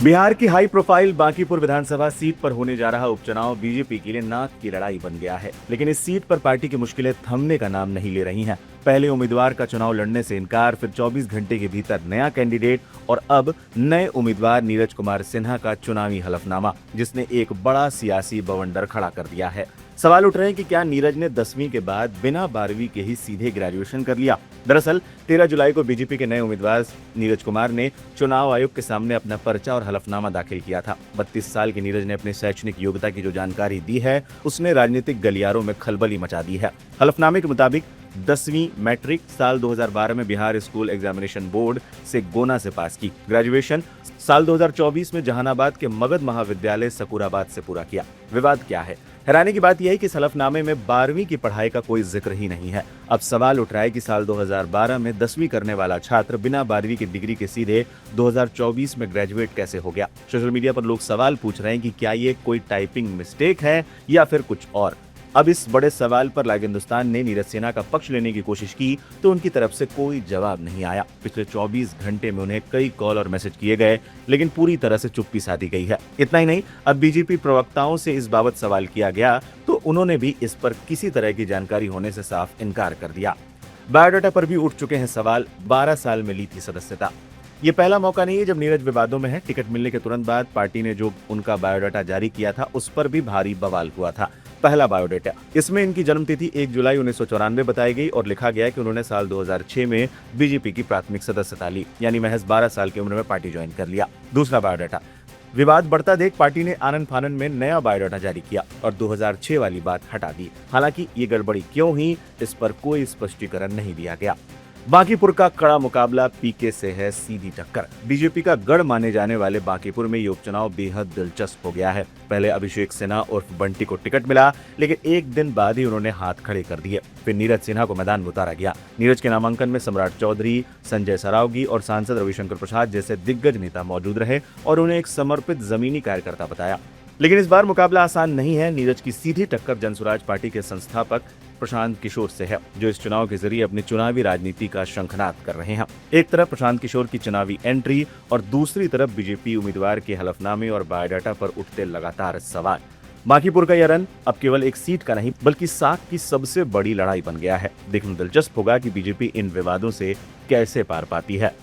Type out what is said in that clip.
बिहार की high profile Bankipur विधानसभा seat पर होने जा रहा उपचुनाव बीजेपी के लिए नाक की लड़ाई बन गया है। लेकिन इस सीट पर पार्टी की मुश्किलें थमने का नाम नहीं ले रही हैं। पहले उम्मीदवार का चुनाव लड़ने से इनकार, फिर 24 घंटे के भीतर नया कैंडिडेट और अब नए उम्मीदवार नीरज कुमार सिन्हा का चुनावी हलफनामा, जिसने एक बड़ा सियासी बवंडर खड़ा कर दिया है। सवाल उठ रहे हैं कि क्या नीरज ने 10वीं के बाद बिना 12वीं के ही सीधे ग्रेजुएशन कर लिया। दरअसल 13 जुलाई को बीजेपी के नए उम्मीदवार नीरज कुमार ने चुनाव आयोग के सामने अपना पर्चा और हलफनामा दाखिल किया था। 32 साल के नीरज ने अपनी शैक्षणिक योग्यता की जो जानकारी दी है, उसने राजनीतिक गलियारों में खलबली मचा दी है। हलफनामे के मुताबिक 10वीं मैट्रिक साल 2012 में बिहार स्कूल एग्जामिनेशन बोर्ड से गोना से पास की। ग्रेजुएशन साल 2024 में जहानाबाद के मगध महाविद्यालय सकूराबाद से पूरा किया। विवाद क्या है? हैरानी की बात यह है कि इस हलफनामे में 12वीं की पढ़ाई का कोई जिक्र ही नहीं है। अब सवाल उठ रहा है कि साल 2012 में 10वीं करने वाला छात्र बिना 12वीं की डिग्री के सीधे 2024 में ग्रेजुएट कैसे हो गया। सोशल मीडिया पर लोग सवाल पूछ रहे हैं कि क्या ये कोई टाइपिंग मिस्टेक है या फिर कुछ और। अब इस बड़े सवाल पर लाइव हिंदुस्तान ने नीरज सिन्हा का पक्ष लेने की कोशिश की तो उनकी तरफ से कोई जवाब नहीं आया। पिछले 24 घंटे में उन्हें कई कॉल और मैसेज किए गए, लेकिन पूरी तरह से चुप्पी साधी गई है। इतना ही नहीं, अब बीजेपी प्रवक्ताओं से इस बाबत सवाल किया गया तो उन्होंने भी इस पर किसी तरह की जानकारी होने से साफ इनकार कर दिया। बायोडाटा पर भी उठ चुके हैं सवाल। 12 साल में ली थी सदस्यता। ये पहला मौका नहीं है जब नीरज विवादों में है। टिकट मिलने के तुरंत बाद पार्टी ने जो उनका बायोडाटा जारी किया था, उस पर भी भारी बवाल हुआ था। पहला बायोडाटा, इसमें इनकी जन्मतिथि 1 जुलाई 1994 बताई गई और लिखा गया कि उन्होंने साल 2006 में बीजेपी की प्राथमिक सदस्यता ली, यानी महज 12 साल की उम्र में पार्टी ज्वाइन कर लिया। दूसरा बायोडाटा, विवाद बढ़ता देख पार्टी ने आनन फानन में नया बायोडाटा जारी किया और 2006 वाली बात हटा दी। हालांकि ये गड़बड़ी क्यों हुई, इस पर कोई स्पष्टीकरण नहीं दिया गया। बांकीपुर का कड़ा मुकाबला पीके से है सीधी टक्कर। बीजेपी का गढ़ माने जाने वाले बांकीपुर में ये उपचुनाव बेहद दिलचस्प हो गया है। पहले अभिषेक सिन्हा उर्फ बंटी को टिकट मिला, लेकिन एक दिन बाद ही उन्होंने हाथ खड़े कर दिए। फिर नीरज सिन्हा को मैदान में उतारा गया। नीरज के नामांकन में सम्राट चौधरी, संजय सरावगी और सांसद रविशंकर प्रसाद जैसे दिग्गज नेता मौजूद रहे और उन्हें एक समर्पित जमीनी कार्यकर्ता बताया। लेकिन इस बार मुकाबला आसान नहीं है। नीरज की सीधी टक्कर जनसुराज पार्टी के संस्थापक प्रशांत किशोर से है, जो इस चुनाव के जरिए अपनी चुनावी राजनीति का शंखनाद कर रहे हैं। एक तरफ प्रशांत किशोर की चुनावी एंट्री और दूसरी तरफ बीजेपी उम्मीदवार के हलफनामे और बायोडाटा पर उठते लगातार सवाल। बांकीपुर का यह रन अब केवल एक सीट का नहीं, बल्कि साख की सबसे बड़ी लड़ाई बन गया है। देखना दिलचस्प होगा कि बीजेपी इन विवादों से कैसे पार पाती है।